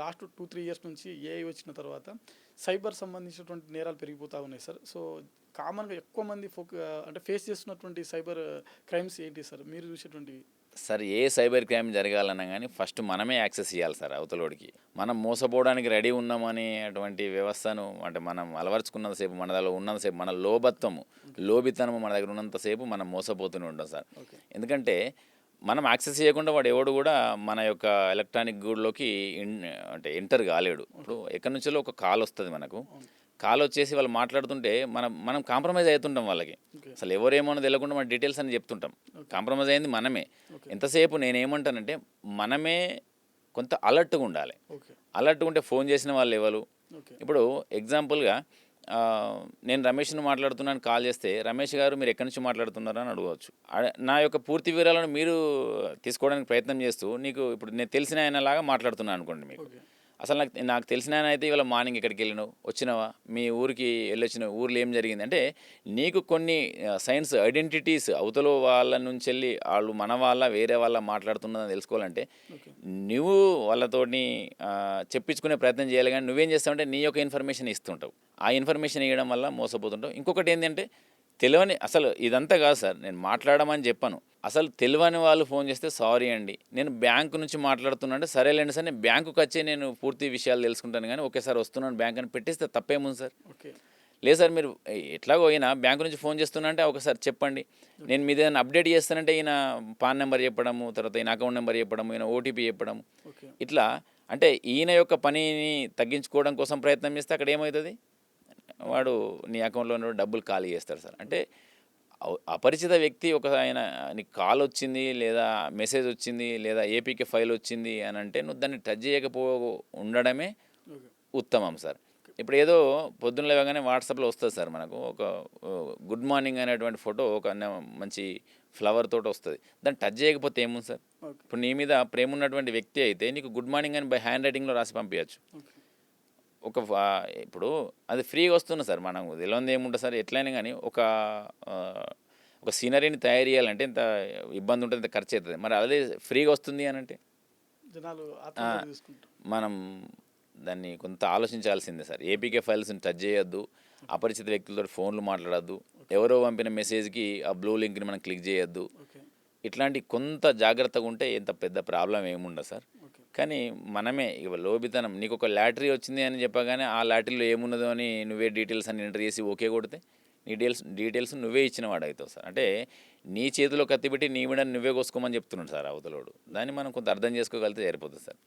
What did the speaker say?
Last 2-3 years నుంచి AI వచ్చిన తర్వాత సైబర్ సంబంధించినటువంటి నేరాలు పెరిగిపోతూ ఉన్నాయి సార్. సో కామన్‌గా ఎక్కువ మంది అంటే ఫేస్ చేస్తున్నటువంటి సైబర్ క్రైమ్స్ ఏంటి సార్ మీరు చూసేటువంటివి? సార్ ఏ సైబర్ క్రైమ్ జరగాలన్నా కానీ ఫస్ట్ మనమే యాక్సెస్ ఇవ్వాలి సార్ అవతలోడికి. మనం మోసపోవడానికి రెడీ ఉన్నామని అటువంటి వ్యవస్థను అంటే మనం అలవరుచుకున్నంతసేపు మనలో ఉన్నంతసేపు మన లోబితనము మన దగ్గర ఉన్నంతసేపు మనం మోసపోతూనే ఉంటాం సార్. ఓకే. ఎందుకంటే మనం యాక్సెస్ చేయకుండా వాడు ఎవడు కూడా మన యొక్క ఎలక్ట్రానిక్ గూడ్లోకి అంటే ఎంటర్ కాలేడు. ఇప్పుడు ఎక్కడి నుంచో ఒక కాల్ వస్తుంది మనకు. కాల్ వచ్చేసి వాళ్ళు మాట్లాడుతుంటే మనం కాంప్రమైజ్ అవుతుంటాం వాళ్ళకి. ఓకే. అసలు ఎవరేమో తెలియకుండా మన డీటెయిల్స్ అని చెప్తుంటాం. కాంప్రమైజ్ అయింది మనమే. ఓకే. ఎంతసేపు నేనేమంటానంటే మనమే కొంత అలర్ట్గా ఉండాలి. ఓకే. అలర్ట్గా ఉంటే ఫోన్ చేసిన వాళ్ళు ఎవరు ఓకే. ఇప్పుడు ఎగ్జాంపుల్గా నేను రమేష్ను మాట్లాడుతున్నాను కాల్ చేస్తే, రమేష్ గారు మీరు ఎక్కడి నుంచి మాట్లాడుతున్నారని అని అడగవచ్చు. నా యొక్క పూర్తి వివరాలను మీరు తీసుకోవడానికి ప్రయత్నం చేస్తూ నీకు ఇప్పుడు నేను తెలిసిన ఆయనలాగా మాట్లాడుతున్నాను అనుకోండి. మీకు ఓకే. అసలు నాకు తెలిసిన ఆయన అయితే ఇవాళ మార్నింగ్ ఎక్కడికి వెళ్ళినావు, వచ్చినావా, మీ ఊరికి వెళ్ళొచ్చినావు, ఊర్లో ఏం జరిగింది అంటే నీకు కొన్ని సైన్స్ ఐడెంటిటీస్ అవతల వాళ్ళ నుంచి వెళ్ళి వాళ్ళు మన వాళ్ళ వేరే వాళ్ళ మాట్లాడుతున్నదని తెలుసుకోవాలంటే నువ్వు వాళ్ళతోని చెప్పించుకునే ప్రయత్నం చేయాలి. కానీ నువ్వేం చేస్తావంటే నీ యొక్క ఇన్ఫర్మేషన్ ఇస్తుంటావు. ఆ ఇన్ఫర్మేషన్ ఇవ్వడం వల్ల మోసపోతుంటావు. ఇంకొకటి ఏంటంటే తెలియని అసలు ఇదంతా కాదు సార్, నేను మాట్లాడమని చెప్పాను. అసలు తెలియని వాళ్ళు ఫోన్ చేస్తే సారీ అండి నేను బ్యాంకు నుంచి మాట్లాడుతున్నా అంటే సరేలేండి సార్ నేను బ్యాంకుకి వచ్చి నేను పూర్తి విషయాలు తెలుసుకుంటాను కానీ ఒకేసారి వస్తున్నాను బ్యాంక్ అని పెట్టేస్తే తప్పేముంది సార్? ఓకే. లేదు సార్ మీరు ఎట్లాగో అయినా బ్యాంకు నుంచి ఫోన్ చేస్తున్నా అంటే ఒకసారి చెప్పండి, నేను మీద ఏదైనా అప్డేట్ చేస్తానంటే ఈయన పాన్ నెంబర్ చెప్పడము, తర్వాత ఈయన అకౌంట్ నెంబర్ చెప్పడము, ఈయన ఓటీపీ చెప్పడము, ఇట్లా అంటే ఈయన యొక్క పనిని తగ్గించుకోవడం కోసం ప్రయత్నం చేస్తే అక్కడ ఏమవుతుంది, వాడు నీ అకౌంట్లో డబ్బులు ఖాళీ చేస్తాడు సార్. అంటే అపరిచిత వ్యక్తి ఒక ఆయన నీకు కాల్ వచ్చింది లేదా మెసేజ్ వచ్చింది లేదా ఏపీకే ఫైల్ వచ్చింది అని అంటే నువ్వు దాన్ని టచ్ చేయకపో ఉండడమే ఉత్తమం సార్. ఇప్పుడు ఏదో పొద్దున్న లేవగానే వాట్సాప్లో వస్తుంది సార్ మనకు ఒక గుడ్ మార్నింగ్ అనేటువంటి ఫోటో ఒక మంచి ఫ్లవర్ తోటి వస్తుంది. దాన్ని టచ్ చేయకపోతే ఏముంది సార్? ఇప్పుడు నీ మీద ప్రేమ ఉన్నటువంటి వ్యక్తి అయితే నీకు గుడ్ మార్నింగ్ అని బై హ్యాండ్ రైటింగ్లో రాసి పంపించచ్చు. ఇప్పుడు అది ఫ్రీగా వస్తుంది సార్, మనం తెలియదు ఏముంటుంది సార్. ఎట్లయినా కానీ ఒక సీనరీని తయారు చేయాలంటే ఎంత ఇబ్బంది ఉంటుంది, ఎంత ఖర్చు అవుతుంది. మరి అదే ఫ్రీగా వస్తుంది అని అంటే మనం దాన్ని కొంత ఆలోచించాల్సిందే సార్. ఏపీకే ఫైల్స్ని టచ్ చేయొద్దు, అపరిచిత వ్యక్తులతో ఫోన్లు మాట్లాడద్దు, ఎవరో పంపిన మెసేజ్కి ఆ బ్లూ లింక్ని మనం క్లిక్ చేయొద్దు. ఇట్లాంటి కొంత జాగ్రత్తగా ఉంటే ఎంత పెద్ద ప్రాబ్లం ఏముండదు సార్. కానీ మనమే ఇక లోబితనం, నీకు ఒక లాటరీ వచ్చింది అని చెప్పగానే ఆ లాటరీలో ఏమున్నదో అని నువ్వే డీటెయిల్స్ అని ఎంటర్ చేసి ఓకే కొడితే నీ డీటెయిల్స్ నువ్వే ఇచ్చిన వాడు అవుతావు సార్. అంటే నీ చేతిలో కత్తి పెట్టి నీ మీద నువ్వే కోసుకోమని చెప్తున్నాడు సార్ అవతలోడు. దాన్ని మనం కొంత అర్థం చేసుకోగలిగితే సరిపోతుంది సార్.